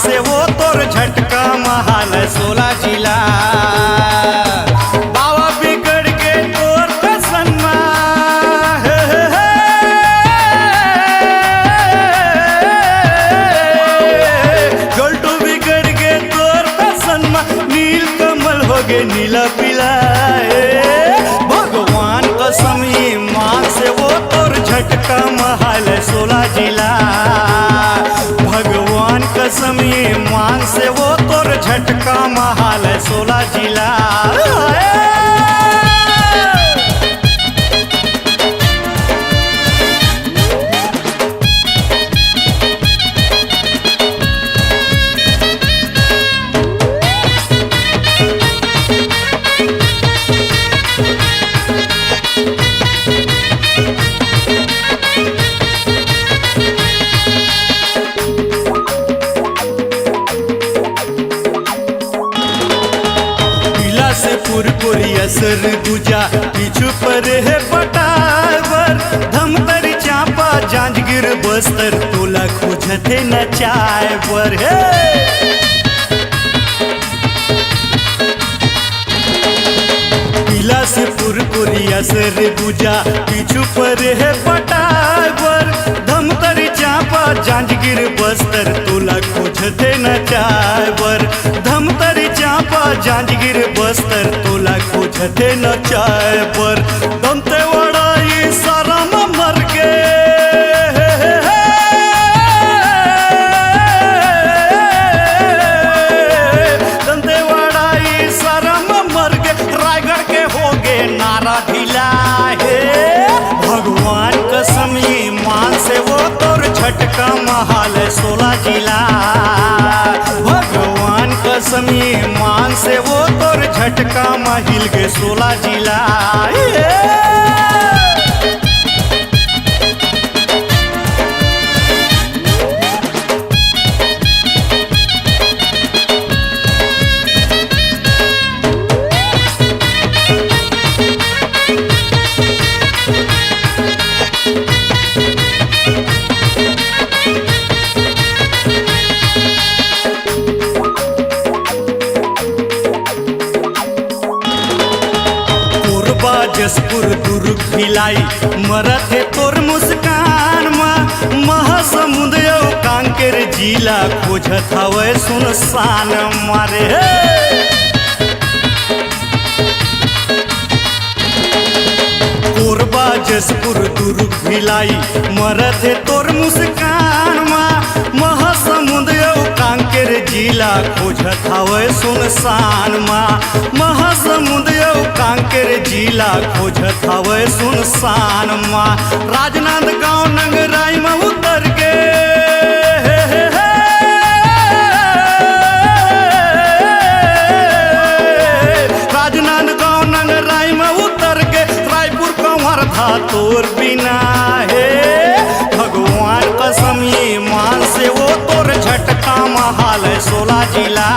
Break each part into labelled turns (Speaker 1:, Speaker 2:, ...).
Speaker 1: से वो तोर झटका महाल 16 जिला बाबा बिगड़ के तोर कसनमा गोल्टू बिगड़ के तोर कसनमा नील कमल हो गे नीला पीला भगवान कसम मां से वो तोर झटका महाल 16 जिला भगवान कसम मान से वो तोर झटका महाल 16 जिला असर गुजा पीछू पर है पटावर धमतर चापा जांजगीर बस्तर तोला खोजते न चाय पर है पीला से पुरपुरी असर गुजा पीछू पर है पटावर धमतर चापा जांजगीर बस्तर तोला खोजते न चाय पर धमतर चापा जांजगीर बस्तर तोला खोजते न चाय पर दमते वड़ाई सारा मर के दमते वड़ाई सारा मर के रायगढ़ के हो गे नारा ढीला है भगवान कसम मान से वो तोर झटका महाल 16 जिला भगवान कसम मान से वो तोर झटका महिल के 16 जिला जसपुर दुर्ग भिलाई मरत है तोर मुस्कान महासमुंद कांकेर जिला खोजत हवे सुनसान मारे कोरबा जसपुर दुर्ग भिलाई मरत है तोर मुस्कान महासमुंद कांकेर जिला खोजत हवे सुनसान महासमुंद कांकेर जिला खोजत हवे सुनसान राजनांदगांव नंगराई में उतर के राजनांदगांव नंगराई में उतर के रायपुर कंवर था तोर बिना है भगवान कसम मान से वो तोर झटका महाल 16 जिला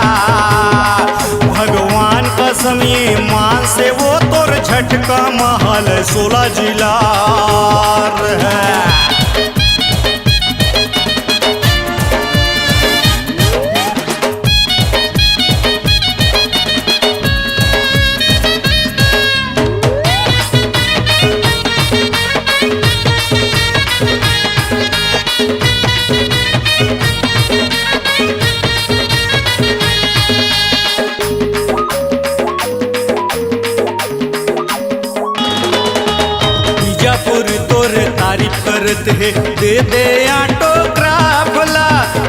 Speaker 1: भगवान कसम मान से वो तोर झटका महल 16 जिला है करत है दे दे ऑटोग्राफ ला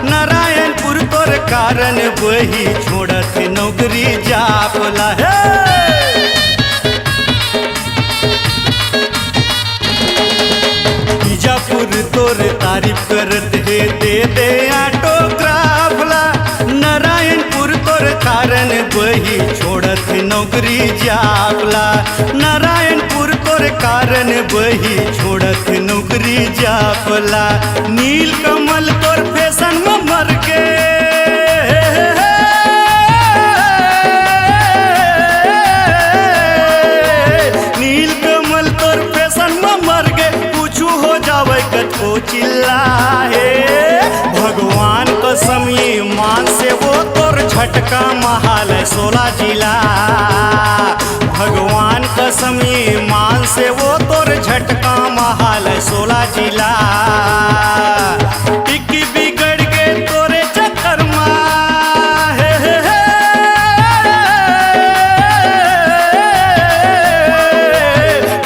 Speaker 1: नारायणपुर तोर कारण वही छोड़त है नौकरी जापला है बीजापुर तोर तारीफ करत है दे दे ऑटोग्राफ ला नारायणपुर तोर कारण वही छोड़त है नौकरी जापला नारायणपुर तोर कारण वही छोड़त है नौकरी जापला नील कमल तोर फैशन में मर के नील कमल तोर फैशन में मर के कुछ हो जावे कतो चिल्लाए भगवान कसम ईमान से वो तोर झटका महाल 16 जिला भगवान कसम ईमान से वो तोर झटका महाल 16 जिला टिक बिगड़ के तोरे चक्कर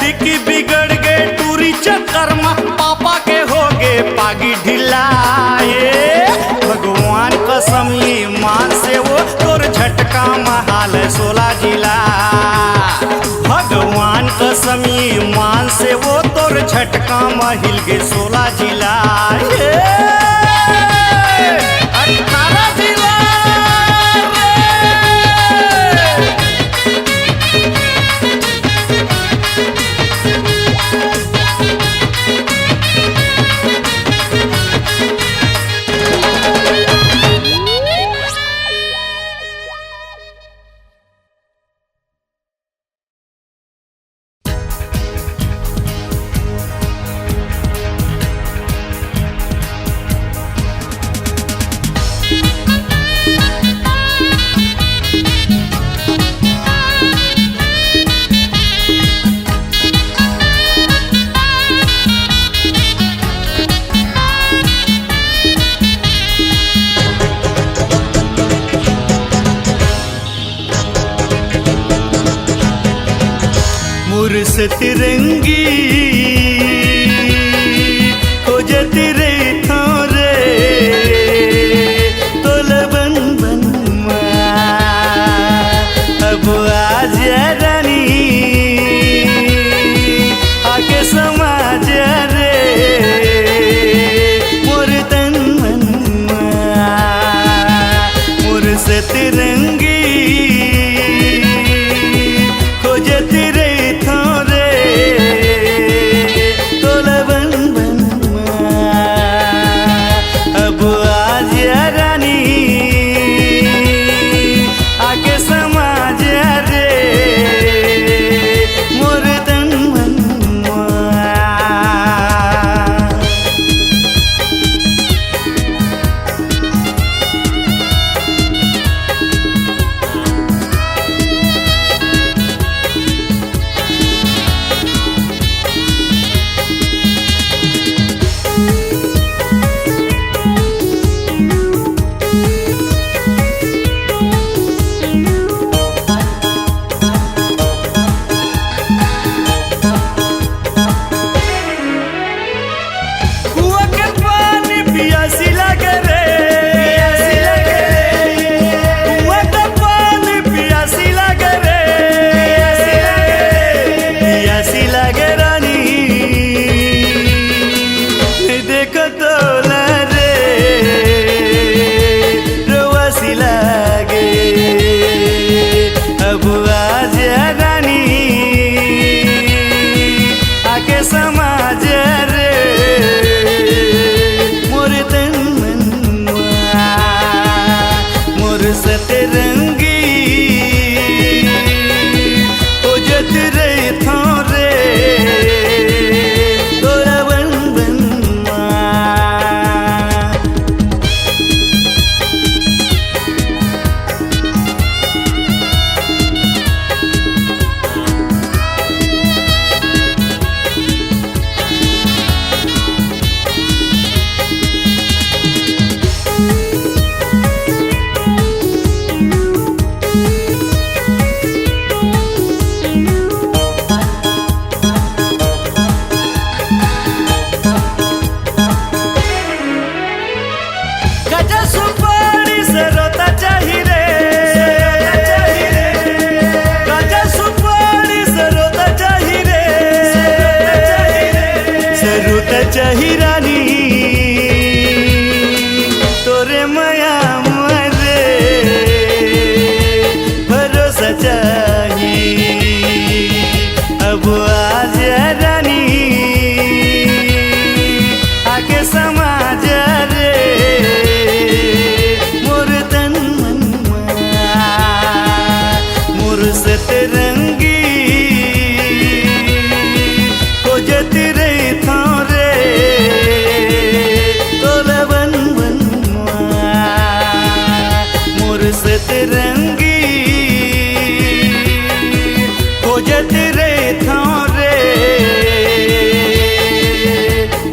Speaker 1: टिक बिगड़ के टूरी चक्कर पापा के हो गे पागी ढिलाए भगवान कसम ईमान से वो तोर झटका महाल 16 जिला भगवान कसम ईमान से वो तोर झटका महिल के 16 जिला 18 जिला मुरस तिरंगी खोजत रे थोरे तोलबन बनवा अब आज रानी आके समाज रे मोर तन मनवा मुरस तिरंगी खोजत रे गांजा सुपारी से रोता चाही रे, गांजा सुपारी से रोता चाही रे, से रोता चाही रानी तोरे माया मरे भरोसा चाही। अब आजा रानी आके समा जा रे मोर तन मनमा मोर सतरंगी खोजत रे थोरे तोला बन बनवा मोर सतरंगी खोजत रे थोरे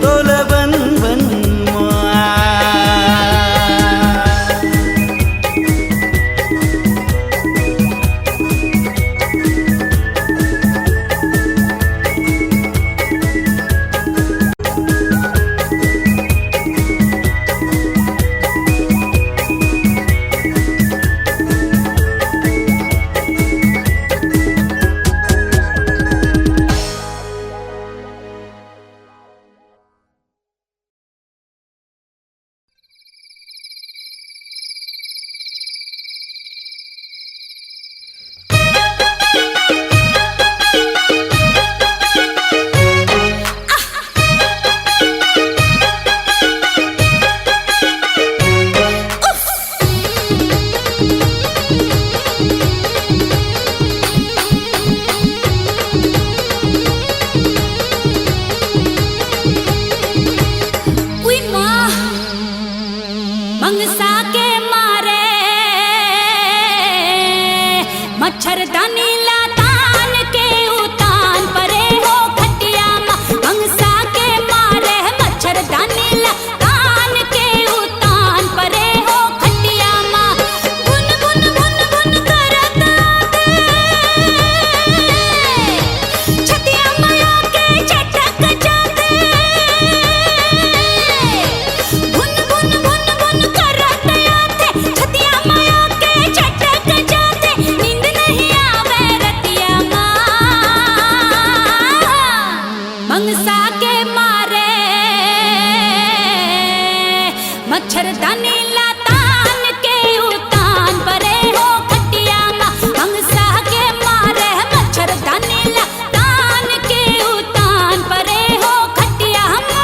Speaker 1: तोला बन बनवा।
Speaker 2: मंगसा के मारे मच्छरदानी लातान के उतान परे हो खटिया मा। मंगसा के मारे मच्छरदानी लातान के उतान परे हो खटिया मा। बुन बुन बुन बुन करत आते छतिया माया के चटक जाते। बुन बुन बुन बुन करत आते छतिया माया के चटक जाते। नींद नहीं आवे रतिया मा। मंगसा के मारे मच्छरदानी लातान के उतान परे हो खटिया मा। मंगसा के मारे मच्छरदानी लातान के उतान परे हो खटिया मा।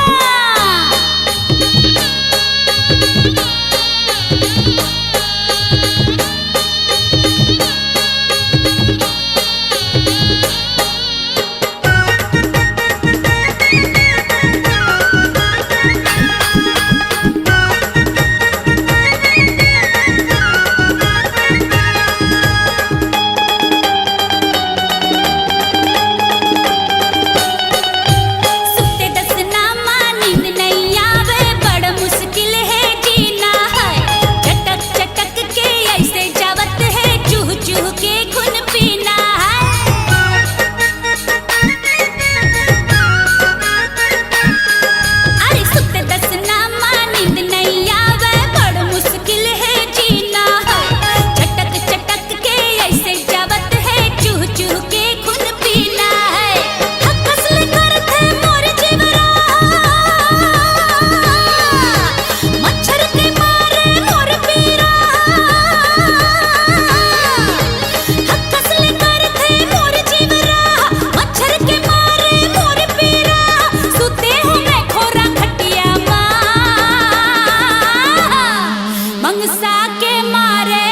Speaker 2: सुते दस नामा नींद नहीं आवे बड़ मुश्किल है जीना है। चटक चटक के ऐसे जावत है चूह चूह के खून पीना है। अरे सुते दस नामा नींद नहीं आवे बड़ मुश्किल है जीना है। चटक चटक के ऐसे जावत है चूह चूह के खून पीना है। हकसले करते मोर जीवरा मच्छर के मारे मोर पीरा। हकसले करते मोर जीवरा मच्छर के मारे मोर पीरा। सुते हूँ मैं खोरा खटिया मा। मंगसा के मारे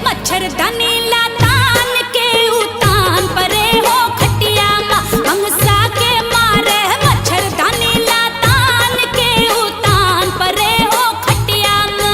Speaker 2: मच्छरदानी लातान के उतान परे हो खटिया मा। मंगसा के मारे मच्छरदानी लातान के उतान परे हो खटिया मा।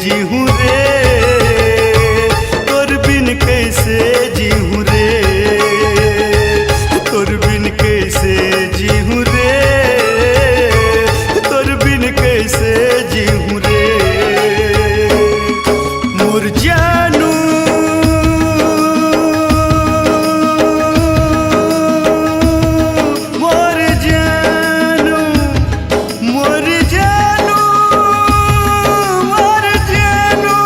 Speaker 1: जीहूं रे, तोर बिन कैसे जीहूं रे, तोर बिन कैसे जीहूं रे, तोर बिन कैसे जीहूं रे। मोर जानू मोर जानू मोर जानू मोर जानू,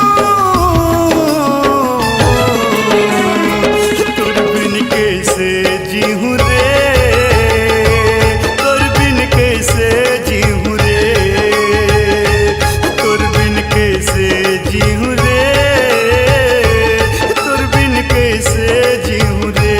Speaker 1: तोर बिन कैसे जीहूं रे, तोर बिन कैसे जीहूं रे, तोर बिन कैसे जीहूं रे, तोर बिन कैसे जीहूं रे।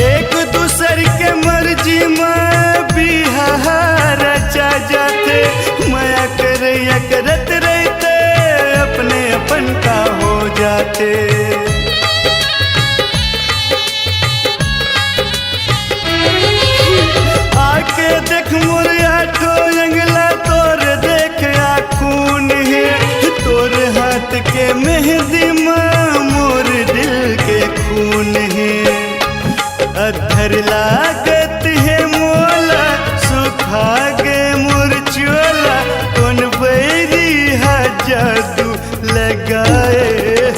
Speaker 1: एक दूसर के मर्जी में बिहार रचा जाते, माया करैया करत रहते अपने अपन का हो जाते। आके देख मोर आठो अंगला तोर देख खून है, तोर हाथ के मेहंदी में मोर दिल के खून है। अधर लागत है मोला सुखा गे मोर चोला, कौन बैरी है जादू लगाए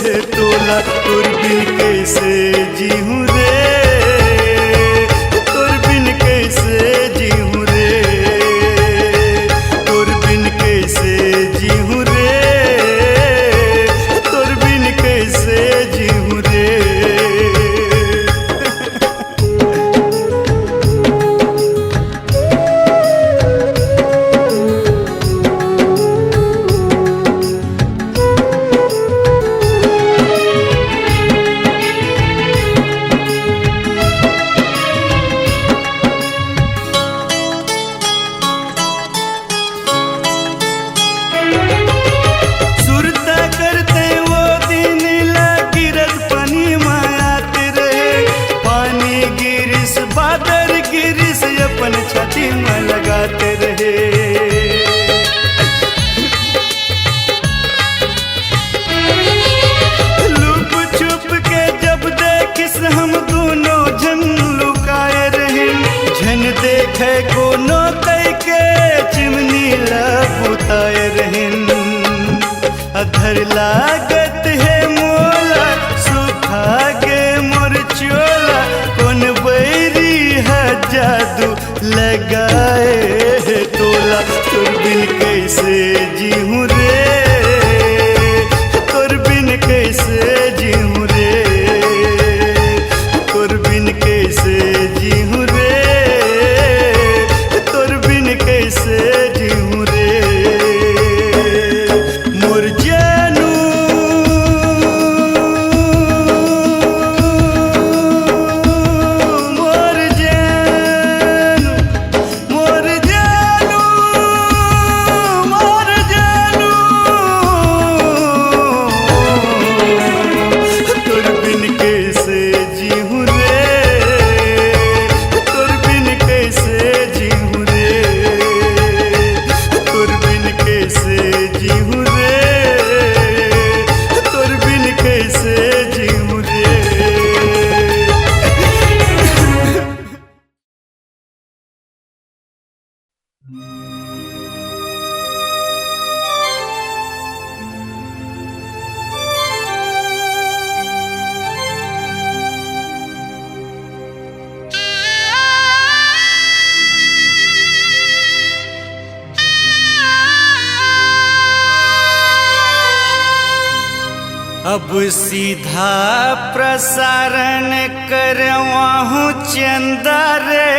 Speaker 1: है तोला। तोर बिन कैसे जीहूं रे, तोर बिन कैसे जीहूं रे, तोर बिन कैसे जीहूं रे, तोर बिन कैसे जीहूं रे। सुरता करते वो दिन गिरत पानी मायात रहे, पानी गिरिस बादर गिरिस अपन छाती में लगाते रहे। लुप छुप के जब देखिस हम दोनों जन लुकाए रहे, झन देखे कोनो कई के चिमनी लपुताए रहन। अधर लागत है मोला सुखा गे मोर चोला, कौन बैरी है जादू लगाए है तोला। तोर बिन कैसे जीहूं रे, तोर बिन कैसे जीहूं रे, तोर बिन कैसे जीहूं रे, तोर बिन कैसे जीहूं रे। मोर जानू मोर जानू मोर जानू मोर जानू, तोर बिन कैसे जीहूं रे, तोर बिन कैसे जीहूं रे, तोर बिन कैसे जीहूं रे, तोर बिन कैसे जीहूं रे। अब सीधा प्रसारण करवाहूँ चंदा रे,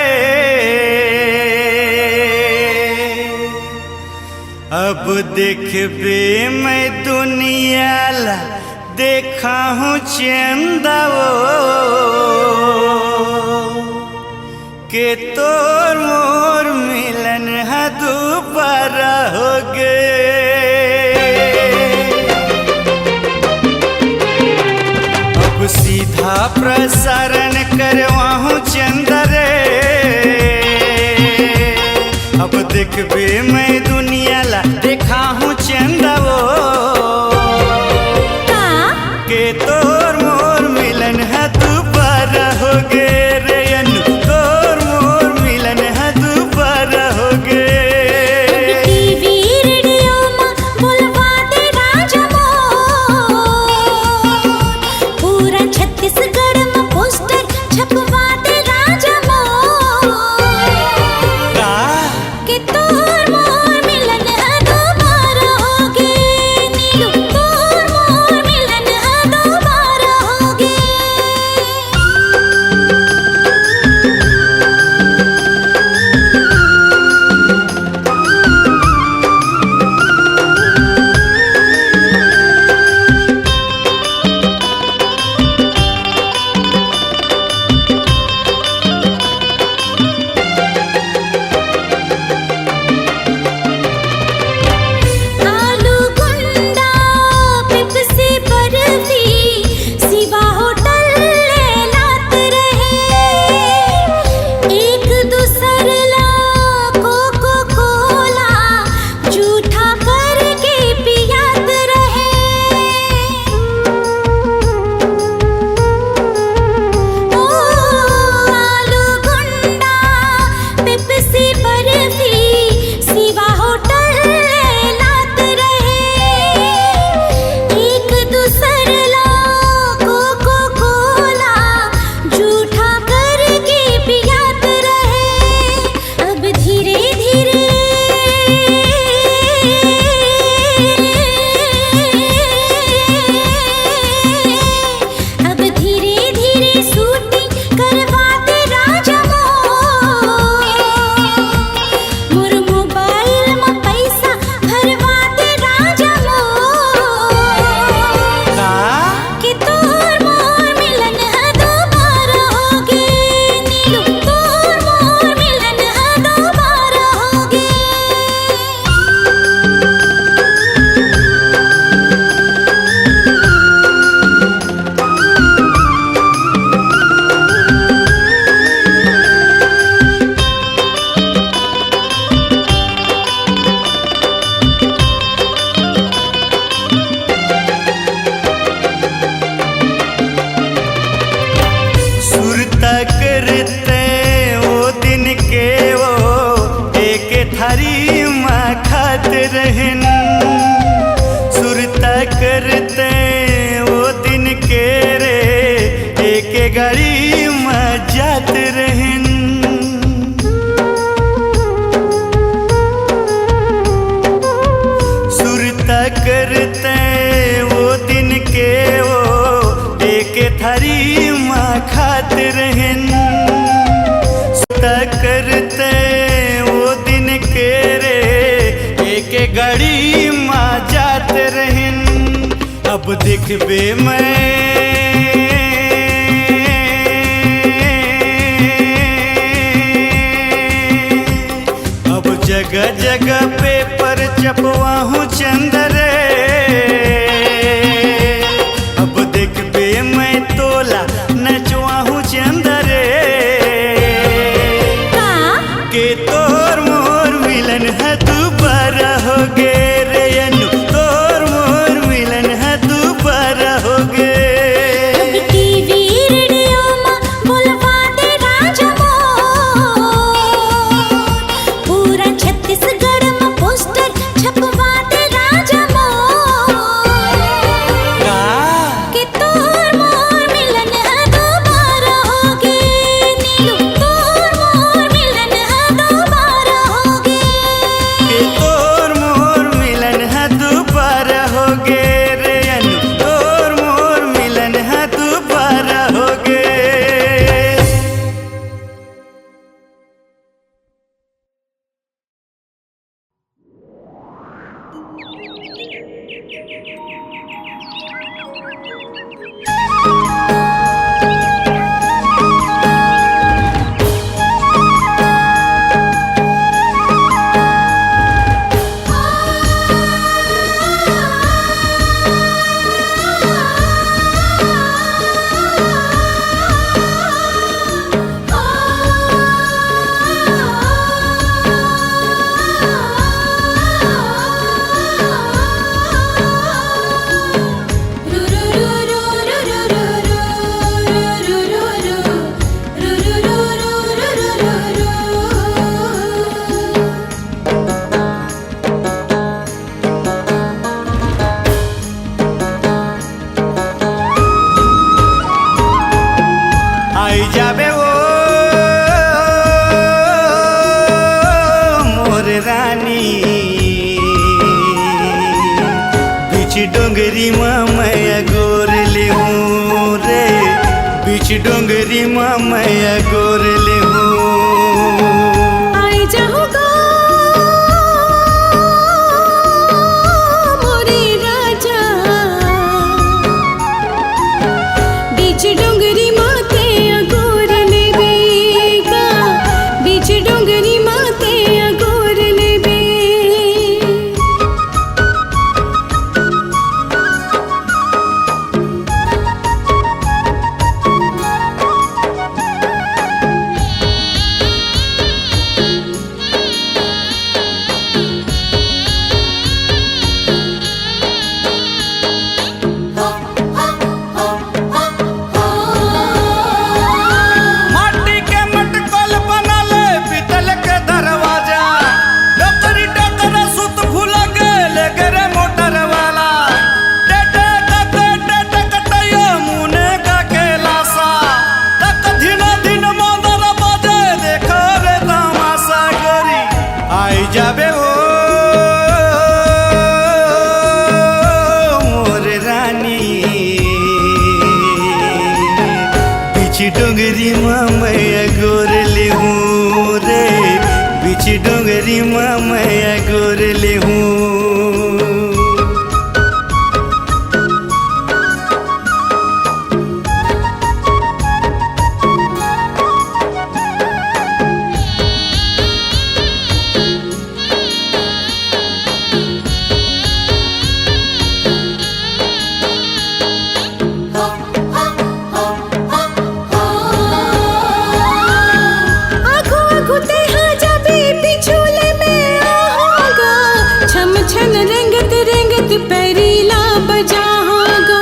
Speaker 1: अब देखबे मैं दुनिया ला देखा हूँ चंदा वो के तोर मोर मिलन है दोबारा हो गए। अब सीधा प्रसारण करवाहूँ चंदा रे, अब देखबे मैं दुनिया ला देखा हूँ चंदा वो के तोर मोर मिलन है दोबारा हो गे रे अनु, तोर मोर मिलन है दोबारा हो गे।
Speaker 2: टीवी रेडियो में बोलवा दे राजा मोर, पूरा छत्तीसगढ़ में पोस्टर छपवा दे राजा मोर के तोर मोर मिलन है दोबारा हो गे। नीलू तोर मोर मिलन है दोबारा हो गे। आलू गुंडा पेप्सी बर्फी सिवा होटल ले लात रहे, एक दूसर ला कोको कोला झूठा करके पियात रहे। ओ आलू गुंडा पेप्सी बर्फी सिवा होटल ले लात रहे, एक दूसर ला कोको कोला झूठा करके पियात रहे। अब धीरे धीरे अब धीरे धीरे शूटिंग करवाते राजा मोर मोबाइल में पैसा भरवाते राजा मोर के तोर मोर मिलन है दोबारा हो गे। नीलू तोर मोर मिलन है दोबारा हो गे।
Speaker 1: सुरता करते वो दिन के वो एक थारी माँ खाते रहन, सुरता करते वो दिन के रे एक गाड़ी माँ जाते रहन। सुरता करते वो दिन के वो एक थारी माँ खाते रहन, सुरता करते वो दिन के रे एक गाड़ी माँ जाते रहन। अब देखबे मैं अब जगह जगह पेपर छपवाहूँ चंदा रे, अब देखबे मैं तोला नचवाहूँ चंदा रे के तोर मोर मिलन है दोबारा हो गे रे अनु, तोर मोर मिलन है दोबारा हो गे।
Speaker 2: टीवी रेडियो में बोलवा दे राजा मोर, पूरा छत्तीसगढ़ में पोस्टर छपवा दे राजा मोर
Speaker 1: डोंगरी माँ मैं गोर ले हूँ रे, बीच डोंगरी माँ मैं गोर ले हूँ।
Speaker 2: आई जाऊंगा मोरे राजा, बीच डोंगरी माते अगोर लेबेगा, बीच डोंगरी माते अगोर लेबे।
Speaker 1: माटी के मटकल बनल पीतल के दरवाजा, डोकरी डोकर सुत भूल गेल गरे मोटर वाला, टेटे कटे टेटे कटैया मुने का केलासा, तक दिन दिन मंदर बजे देख रे तमाशा गोरी आई जाबे ओ मोर रानी, बीच डोंगरी माँ मैं गोर ले हूँ रे, बीच डोंगरी माँ मैं गोर ले हूँ।
Speaker 2: आगो आगो तेहा जाबे पिछुले में आहोगा, छम छन रेंगत रेंगत पैरीला बजाहोगा,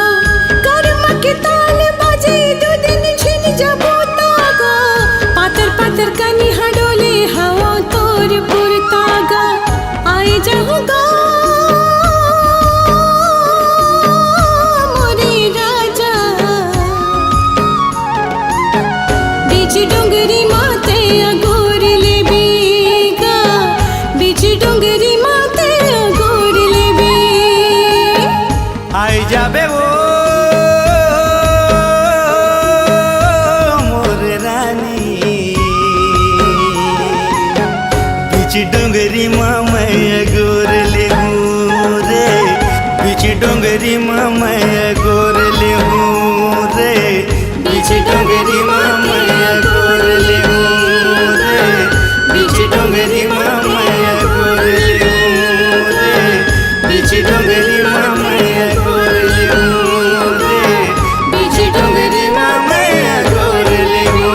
Speaker 2: कर्म के ताल बाजे दो दिन छिन जबो तागा, पातर पातर कनी हडोले हवा तोर पुरतागा। आई जाऊंगा मोरे राजा, बीच डोंगरी माते अगोर लेबेगा, बीच डोंगरी माते अगोर लेबे।
Speaker 1: आई जाबे ओ मोर रानी, बीच डोंगरी माँ मैं गोर ले हूँ रे, बीच डोंगरी माँ मैं गोर ले हूँ रे, बीच डोंगरी माँ मैं गोर ले हूँ रे, बीच डोंगरी माँ मैं गोर ले हूँ रे, बीच डोंगरी माँ मैं गोर ले हूँ रे, बीच डोंगरी माँ मैं गोर ले हूँ।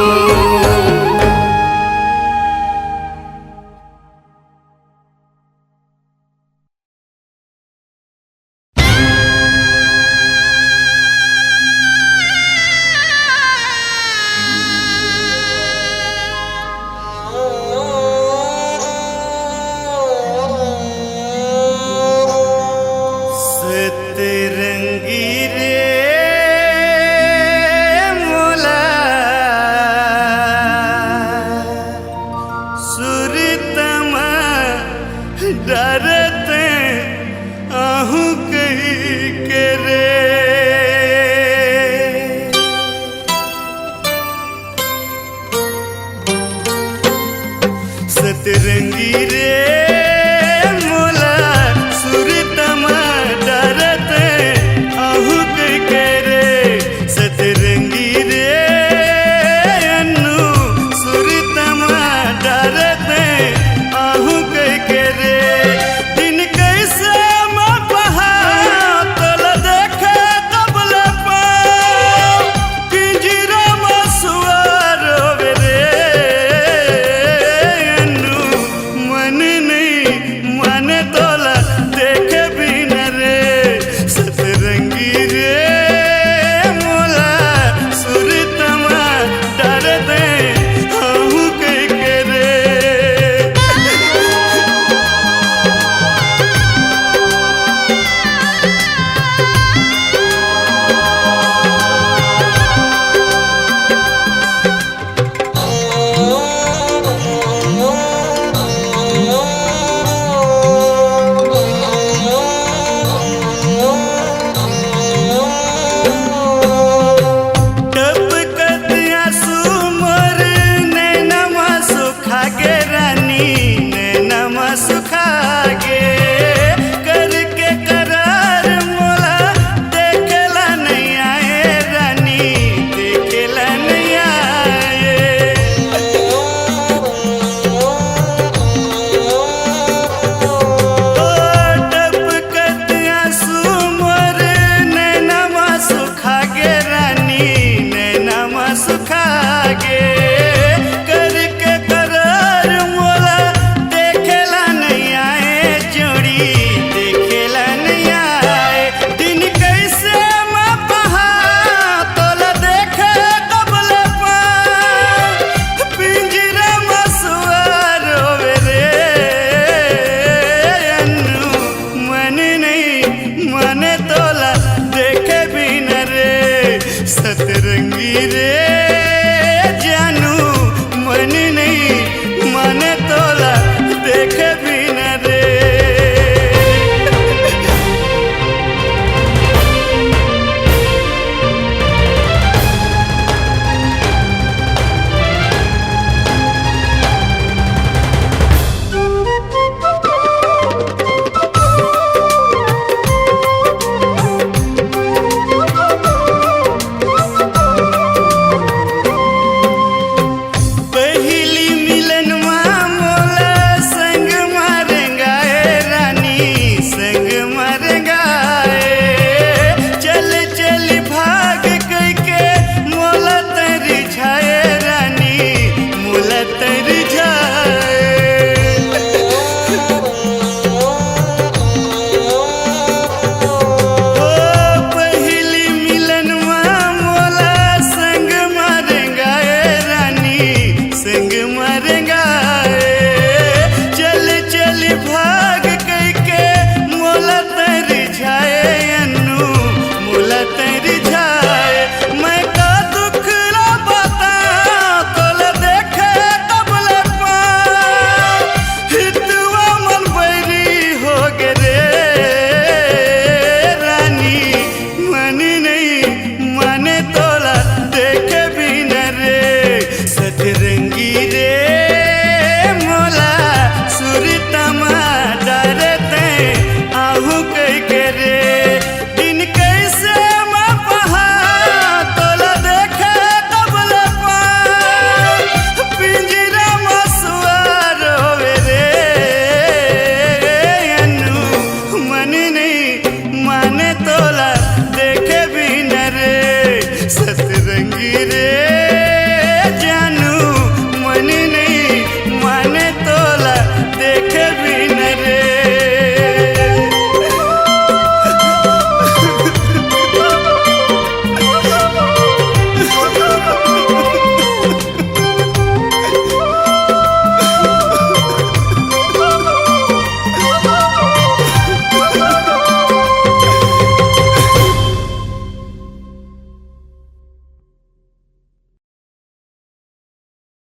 Speaker 1: सतरंगी रे